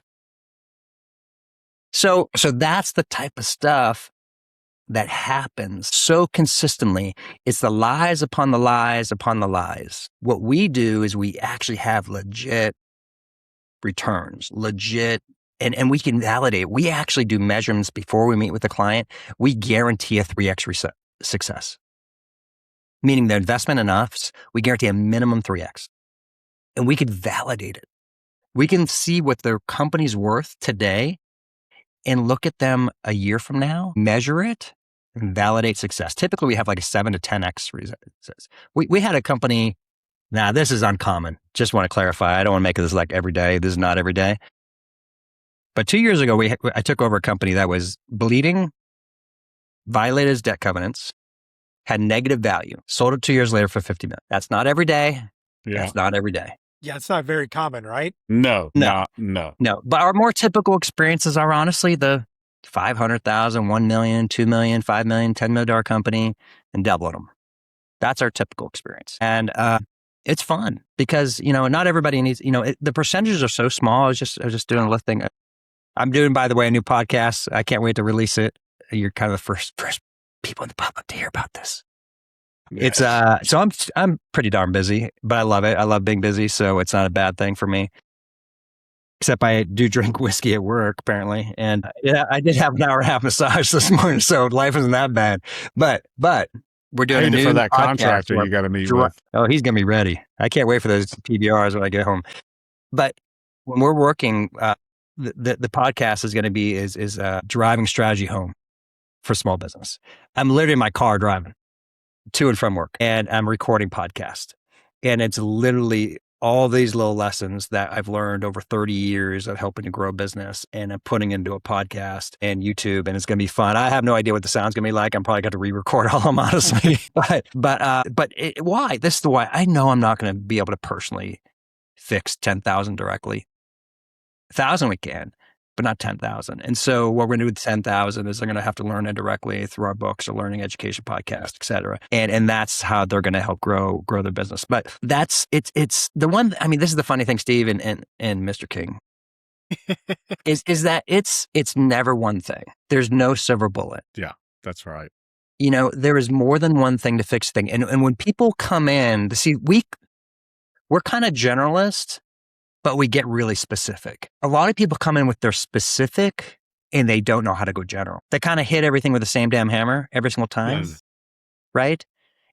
So that's the type of stuff that happens so consistently. It's the lies upon the lies upon the lies. What we do is we actually have legit returns, and we can validate. We actually do measurements before we meet with the client. We guarantee a 3x success, meaning the investment in us, we guarantee a minimum 3x. And we could validate it. We can see what their company's worth today and look at them a year from now, measure it, and validate success. Typically, we have like a 7 to 10x results. We had a company. Now, this is uncommon. Just want to clarify. I don't want to make this like every day. This is not every day. But 2 years ago, I took over a company that was bleeding, violated its debt covenants, had negative value, sold it 2 years later for $50 million. That's not every day. Yeah. That's not every day. Yeah, it's not very common, right? No. But our more typical experiences are honestly the 500,000, 1 million, 2 million, 5 million, $10 million company and doubling them. That's our typical experience. And it's fun because, not everybody needs, the percentages are so small. I was just doing a listing. I'm doing, by the way, a new podcast. I can't wait to release it. You're kind of the first people in the public to hear about this. Yes. It's so I'm pretty darn busy, but I love it. I love being busy, so it's not a bad thing for me. Except I do drink whiskey at work, apparently. And yeah, I did have an hour and a half massage this morning, so life isn't that bad. But we're doing a new for that podcast contractor you got to meet with. Oh, he's gonna be ready. I can't wait for those PBRs when I get home. But when we're working, the podcast is going to be is driving strategy home for small business. I'm literally in my car driving to and from work, and I'm recording podcast, and it's literally all these little lessons that I've learned over 30 years of helping to grow business, and I'm putting into a podcast and YouTube, and it's going to be fun. I have no idea what the sound's going to be like. I'm probably going to re-record all of them, honestly. Why? This is the why. I know I'm not going to be able to personally fix 10,000 directly. 1,000 we can, but not 10,000. And so what we're going to do with 10,000 is they're going to have to learn it directly through our books or learning education podcast, et cetera. And that's how they're going to help grow their business. But it's the one, I mean, this is the funny thing, Steve and Mr. King, is that it's never one thing. There's no silver bullet. Yeah, that's right. There is more than one thing to fix thing. And when people come in to see, we're kind of generalist, but we get really specific. A lot of people come in with their specific and they don't know how to go general. They kind of hit everything with the same damn hammer every single time, right?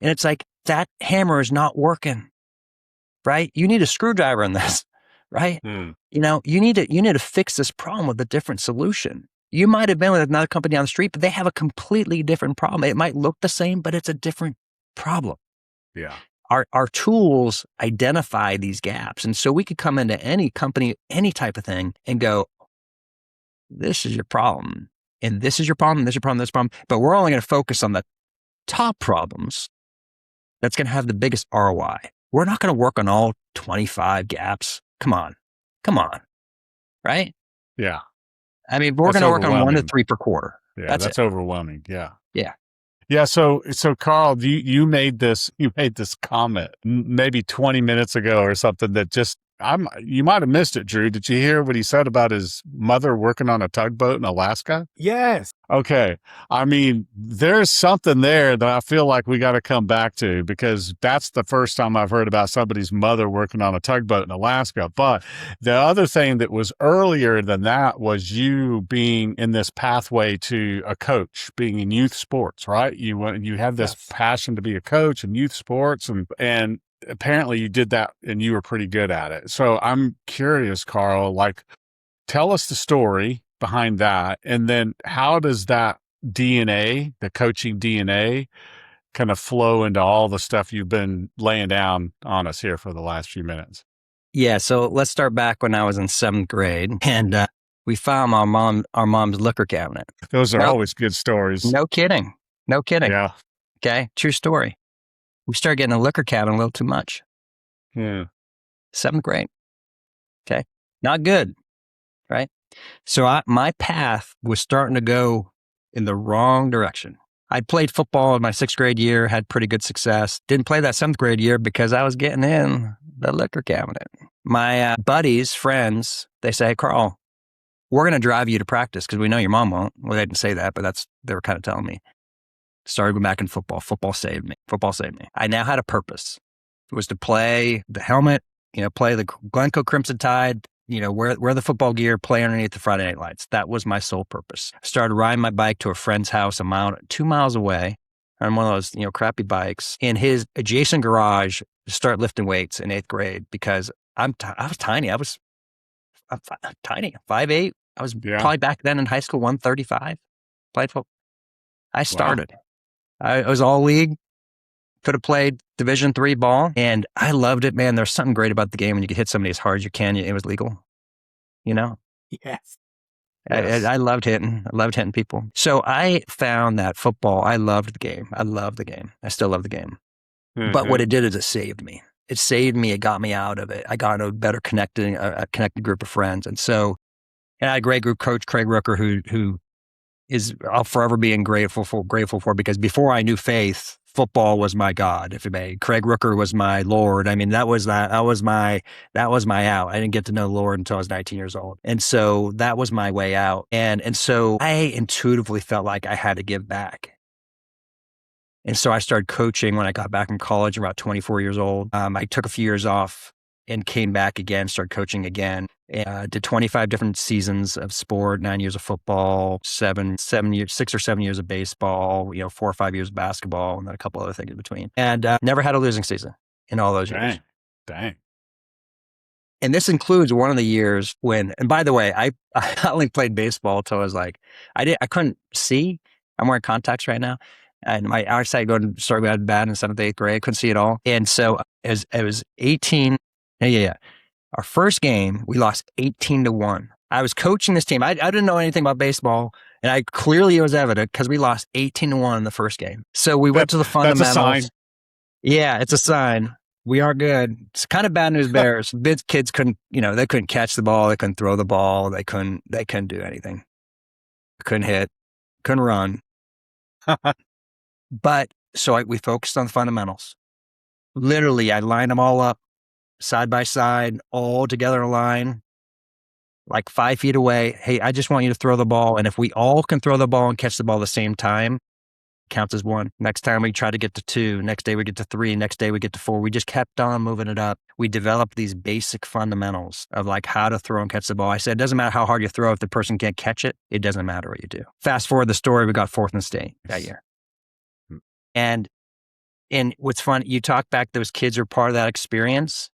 And it's like, that hammer is not working, right? You need a screwdriver in this, right? You need to fix this problem with a different solution. You might have been with another company on the street, but they have a completely different problem. It might look the same, but it's a different problem. Yeah. Our tools identify these gaps. And so we could come into any company, any type of thing and go, this is your problem. And this is your problem. This is your problem. This is your problem. But we're only going to focus on the top problems. That's going to have the biggest ROI. We're not going to work on all 25 gaps. Come on. Right? Yeah. I mean, we're going to work on 1 to 3 per quarter. Yeah. That's overwhelming. Yeah. Yeah. Yeah. So Carl, you made this comment maybe 20 minutes ago or something that just, you might have missed it, Drew. Did you hear what he said about his mother working on a tugboat in Alaska? Yes. Okay. I mean, there's something there that I feel like we got to come back to, because that's the first time I've heard about somebody's mother working on a tugboat in Alaska. But the other thing that was earlier than that was you being in this pathway to a coach, being in youth sports, right? You had this Yes. passion to be a coach in youth sports, and apparently you did that and you were pretty good at it. So I'm curious, Carl, like, tell us the story behind that. And then how does that DNA, the coaching DNA, kind of flow into all the stuff you've been laying down on us here for the last few minutes? Yeah, so let's start back when I was in seventh grade, and we found our mom's liquor cabinet. Those are No, always good stories. no kidding, no kidding. Yeah. Okay, true story. We started getting a liquor cabinet a little too much. Yeah. Seventh grade. Okay, not good, right? So my path was starting to go in the wrong direction. I played football in my sixth grade year, had pretty good success. Didn't play that seventh grade year because I was getting in the liquor cabinet. My buddies, friends, they say, hey, Carl, we're going to drive you to practice because we know your mom won't. Well, they didn't say that, but they were kind of telling me. Started going back in football. Football saved me. Football saved me. I now had a purpose. It was to play the helmet, play the Glencoe Crimson Tide, wear the football gear, play underneath the Friday Night Lights. That was my sole purpose. I started riding my bike to a friend's house 2 miles away on one of those, crappy bikes in his adjacent garage to start lifting weights in 8th grade because I was tiny. I'm tiny, 5'8". I was probably back then in high school, 135. Played football. I started. Wow. I was all league. Could have played Division III ball, and I loved it, man. There's something great about the game when you could hit somebody as hard as you can. It was legal, Yes. I loved hitting. I loved hitting people. So I found that football, I loved the game. I love the game. I still love the game. Mm-hmm. But what it did is it saved me. It saved me. It got me out of it. I got a better connected group of friends. And so I had a great group coach, Craig Rooker, who is I'll forever be grateful for, because before I knew faith, football was my God, if you may. Craig Rooker was my Lord. I mean, that was my out. I didn't get to know the Lord until I was 19 years old. And so that was my way out. And so I intuitively felt like I had to give back. And so I started coaching when I got back from college, about 24 years old. I took a few years off and came back again, started coaching again. Did 25 different seasons of sport, 9 years of football, 6 or 7 years of baseball, 4 or 5 years of basketball, and then a couple other things in between. And never had a losing season in all those years. Dang. And this includes one of the years when, and by the way, I only played baseball until I was like, I couldn't see. I'm wearing contacts right now. And my eyesight started going bad in 7th, 8th grade. I couldn't see at all. And so it was 18. Yeah. Our first game, we lost 18-1. I was coaching this team. I didn't know anything about baseball, and it was evident because we lost 18-1 in the first game. So we went to the fundamentals. That's a sign. Yeah, it's a sign. We are good. It's kind of bad news bears. Kids couldn't, they couldn't catch the ball. They couldn't throw the ball. They couldn't do anything. Couldn't hit. Couldn't run. But so we focused on the fundamentals. Literally, I lined them all up, side by side, all together in a line, like 5 feet away. Hey, I just want you to throw the ball. And if we all can throw the ball and catch the ball at the same time, counts as 1. Next time we try to get to 2. Next day we get to 3. Next day we get to 4. We just kept on moving it up. We developed these basic fundamentals of like how to throw and catch the ball. I said, it doesn't matter how hard you throw. If the person can't catch it, it doesn't matter what you do. Fast forward the story, we got 4th in the state that year. And what's fun, you talk back, those kids are part of that experience.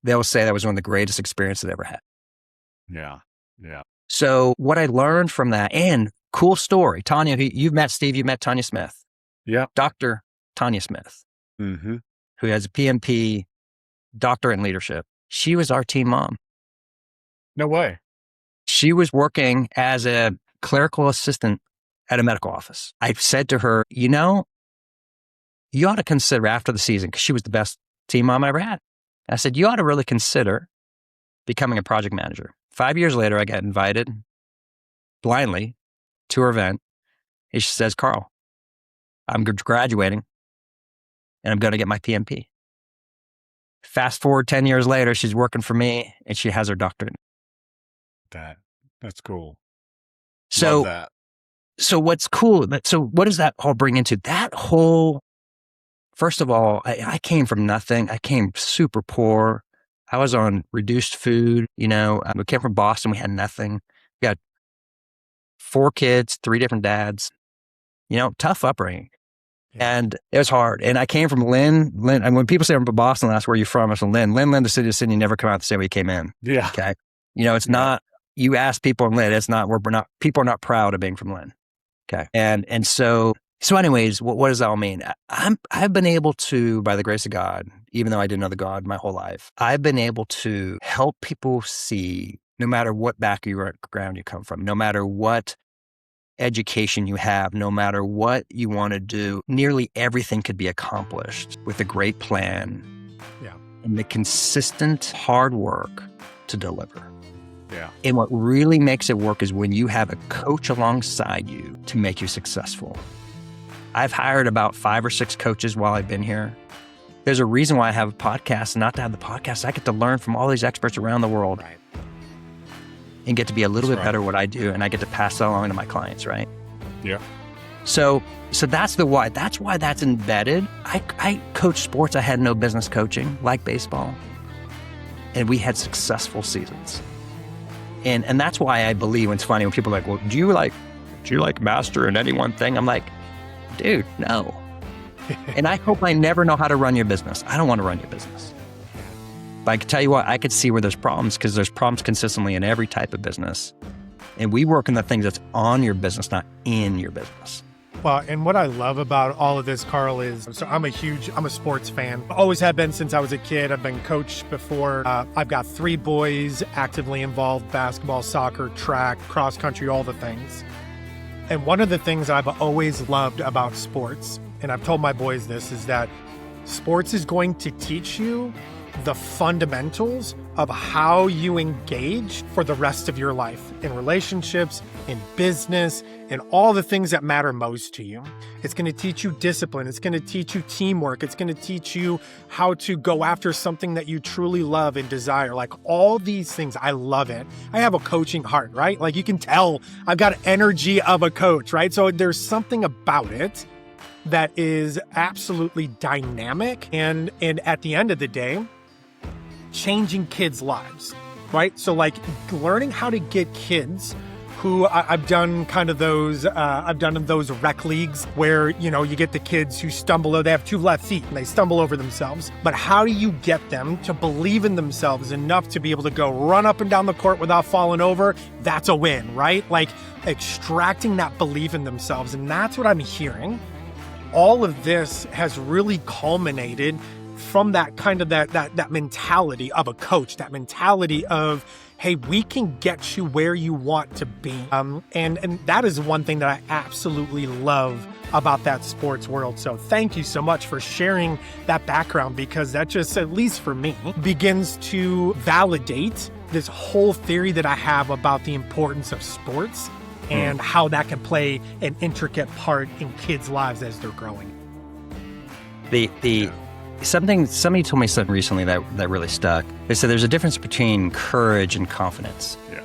They'll say that was one of the greatest experiences they ever had. Yeah. So what I learned from that, and cool story, Tanya, you've met Steve, you've met Tanya Smith. Yeah. Dr. Tanya Smith, who has a PMP, doctorate in leadership. She was our team mom. No way. She was working as a clerical assistant at a medical office. I said to her, you ought to consider after the season, because she was the best team mom I ever had. I said, you ought to really consider becoming a project manager. 5 years later, I got invited blindly to her event. And she says, Carl, I'm graduating and I'm going to get my PMP. Fast forward 10 years later, she's working for me and she has her doctorate. That's cool. So, Love that. so what's cool? So what does that all bring into that whole, first of all, I came from nothing. I came super poor. I was on reduced food. We came from Boston. We had nothing. We got 4 kids, 3 different dads, tough upbringing. Yeah. And it was hard. And I came from Lynn. And when people say I'm from Boston, that's where you're from. I'm from Lynn. Lynn, the city of Sydney, never come out the same way you came in. Yeah. Okay. It's not, you ask people in Lynn, people are not proud of being from Lynn. Okay. And so anyways, what does that all mean? I've been able to, by the grace of God, even though I didn't know the God my whole life, I've been able to help people see, no matter what background you come from, no matter what education you have, no matter what you want to do, nearly everything could be accomplished with a great plan and the consistent hard work to deliver. Yeah. And what really makes it work is when you have a coach alongside you to make you successful. I've hired about 5 or 6 coaches while I've been here. There's a reason why I have a podcast. Not to have the podcast, I get to learn from all these experts around the world. Right. And get to be a little bit better at what I do, and I get to pass that along to my clients, right? Yeah. So that's the why. That's why that's embedded. I coach sports I had no business coaching, like baseball, and we had successful seasons. And that's why I believe, it's funny when people are like, well, do you like master in any one thing? I'm like, dude, no. And I hope I never know how to run your business. I don't want to run your business. But I can tell you what, I could see where there's problems, because there's problems consistently in every type of business. And we work on the things that's on your business, not in your business. Well, and what I love about all of this, Carl, is, so I'm a sports fan. Always have been since I was a kid. I've been coached before. I've got 3 boys actively involved: basketball, soccer, track, cross country, all the things. And one of the things I've always loved about sports, and I've told my boys this, is that sports is going to teach you the fundamentals of how you engage for the rest of your life, in relationships, in business, and all the things that matter most to you. It's going to teach you discipline. It's going to teach you teamwork. It's going to teach you how to go after something that you truly love and desire. Like all these things, I love it. I have a coaching heart, right? Like you can tell I've got energy of a coach, right? So there's something about it that is absolutely dynamic. And at the end of the day, changing kids' lives, right? So like learning how to get kids who I've done kind of those, those rec leagues where, you get the kids who stumble, they have 2 left feet and they stumble over themselves. But how do you get them to believe in themselves enough to be able to go run up and down the court without falling over? That's a win, right? Like extracting that belief in themselves. And that's what I'm hearing. All of this has really culminated from that kind of that mentality of a coach, that mentality of, hey, we can get you where you want to be. And that is one thing that I absolutely love about that sports world. So thank you so much for sharing that background, because that just, at least for me, begins to validate this whole theory that I have about the importance of sports and how that can play an intricate part in kids' lives as they're growing. Somebody told me something recently that really stuck. They said there's a difference between courage and confidence. Yeah.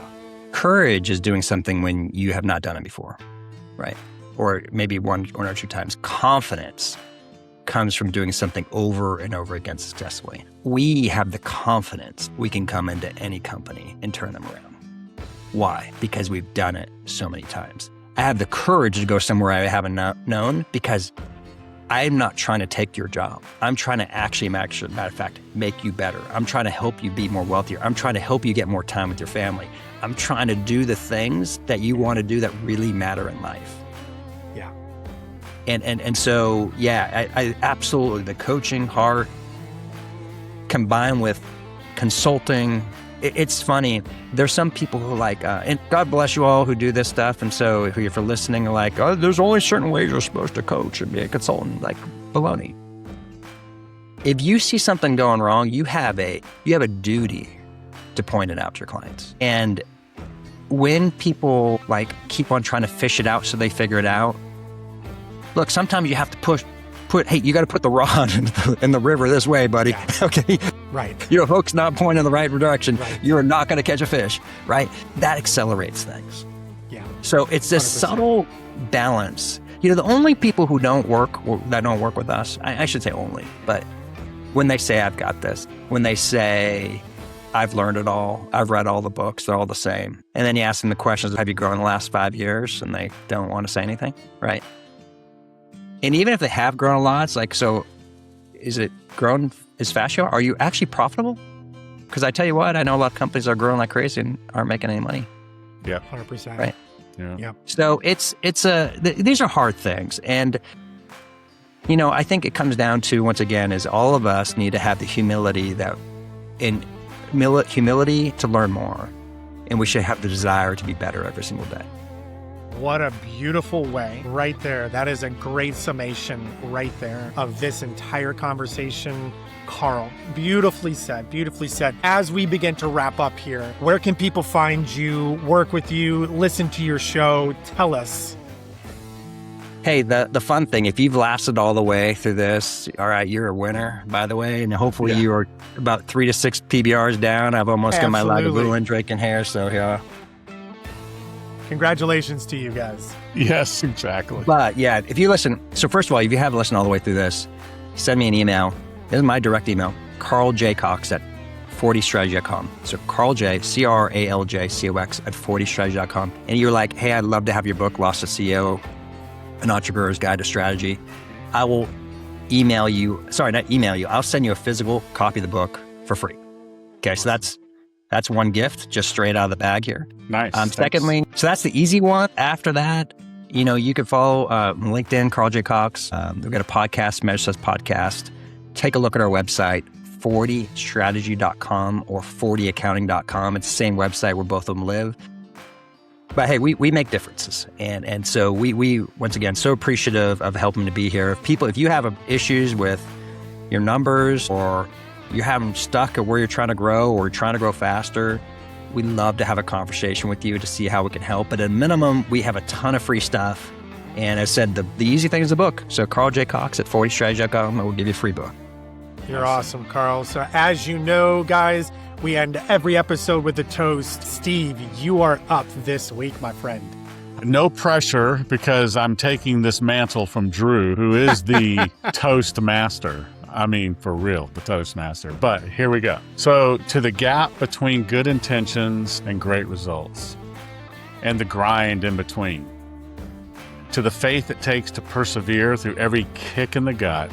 Courage is doing something when you have not done it before, right? Or maybe 1 or 2 times. Confidence comes from doing something over and over again successfully. We have the confidence we can come into any company and turn them around. Why? Because we've done it so many times. I have the courage to go somewhere I haven't known, because I'm not trying to take your job. I'm trying to actually, matter of fact, make you better. I'm trying to help you be more wealthier. I'm trying to help you get more time with your family. I'm trying to do the things that you want to do that really matter in life. Yeah. And so, yeah, I absolutely, the coaching heart combined with consulting. It's funny. There's some people who and God bless you all who do this stuff. And so if you're listening, are like, oh, there's only certain ways you're supposed to coach and be a consultant. Like, baloney. If you see something going wrong, you have a duty to point it out to your clients. And when people keep on trying to fish it out so they figure it out, look, sometimes you have to hey, you got to put the rod in the river this way, buddy. Yeah. Okay. Right. Your hook's not pointing in the right direction. Right. You're not going to catch a fish, right? That accelerates things. Yeah. So it's this 100%. subtle balance. The only people who don't work with us, I should say only, but when they say, I've got this, when they say, I've learned it all, I've read all the books, they're all the same. And then you ask them the questions, have you grown in the last 5 years? And they don't want to say anything, right? And even if they have grown a lot, it's like, so is it grown as fast you are? Are you actually profitable? Because I tell you what, I know a lot of companies are growing like crazy and aren't making any money. Yeah. 100%. Right. Yeah. So these are hard things. And, I think it comes down to, once again, is all of us need to have the humility to learn more. And we should have the desire to be better every single day. What a beautiful way right there. That is a great summation right there of this entire conversation. Carl, beautifully said, beautifully said. As we begin to wrap up here, where can people find you, work with you, listen to your show? Tell us. Hey, the fun thing, if you've lasted all the way through this, all right, you're a winner, by the way. And hopefully you are about 3 to 6 PBRs down. I've almost got my Lagavulin drinking here, so yeah. Congratulations to you guys. Yes, exactly. But yeah, if you listen, so first of all, if you haven't listened all the way through this, send me an email. This is my direct email, carljcox at 40strategy.com. So Carl J, CRALJCOX at 40strategy.com. And you're like, hey, I'd love to have your book, Lost a CEO, An Entrepreneur's Guide to Strategy. I will I'll send you a physical copy of the book for free. Okay, so that's one gift, just straight out of the bag here. Nice. Secondly, so that's the easy one. After that, you can follow LinkedIn, Carl J. Cox. We've got a podcast, Measure Says Podcast. Take a look at our website, 40strategy.com or 40accounting.com. It's the same website where both of them live. But hey, we make differences. And so we once again, so appreciative of helping to be here. If you have issues with your numbers or you're having stuck at where you're trying to grow or trying to grow faster, we'd love to have a conversation with you to see how we can help. But at a minimum, we have a ton of free stuff. And as I said, the easy thing is a book. So Carl J. Cox at 40strategy.com, and we'll give you a free book. You're awesome, Carl. So as you know, guys, we end every episode with a toast. Steve, you are up this week, my friend. No pressure, because I'm taking this mantle from Drew, who is the toast master. I mean, for real, the toast master. But here we go. So, to the gap between good intentions and great results, and the grind in between, to the faith it takes to persevere through every kick in the gut,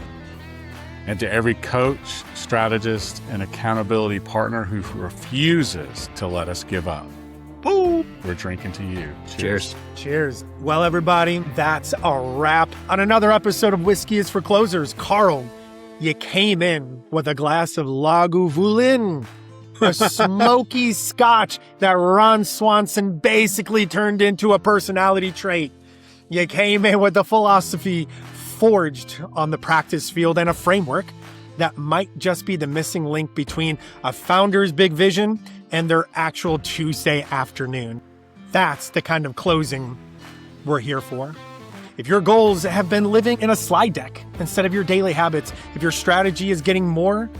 and to every coach, strategist, and accountability partner who refuses to let us give up. Woo! We're drinking to you. Cheers. Cheers. Well, everybody, that's a wrap on another episode of Whiskey is for Closers. Carl, you came in with a glass of Lagavulin, a smoky scotch that Ron Swanson basically turned into a personality trait. You came in with a philosophy forged on the practice field and a framework that might just be the missing link between a founder's big vision and their actual Tuesday afternoon. That's the kind of closing we're here for. If your goals have been living in a slide deck instead of your daily habits, if your strategy is getting more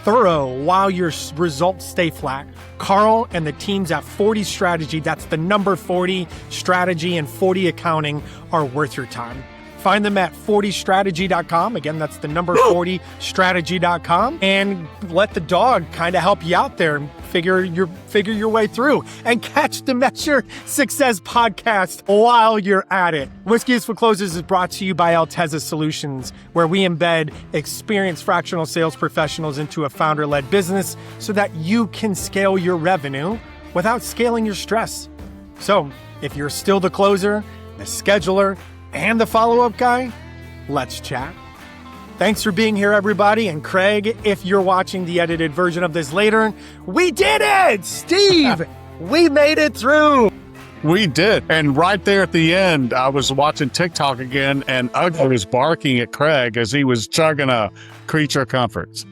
thorough while your results stay flat, Carl and the teams at 40 Strategy, that's the number 40 Strategy and 40 Accounting, are worth your time. Find them at 40strategy.com. Again, that's the number 40strategy.com. And let the dog kind of help you out there and figure your way through. And catch the Measure Success podcast while you're at it. Whiskey is for Closers is brought to you by Alteza Solutions, where we embed experienced fractional sales professionals into a founder-led business so that you can scale your revenue without scaling your stress. So if you're still the closer, the scheduler, and the follow-up guy, let's chat. Thanks for being here, everybody. And Craig, if you're watching the edited version of this later, we did it! Steve, we made it through. We did. And right there at the end, I was watching TikTok again, and Ugly was barking at Craig as he was chugging a Creature Comforts.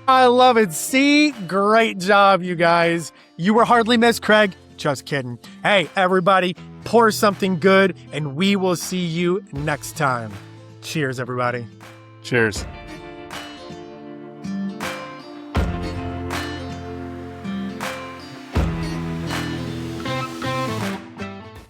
I love it. See? Great job, you guys. You were hardly missed, Craig. Just kidding. Hey, everybody, pour something good, and we will see you next time. Cheers, everybody. Cheers.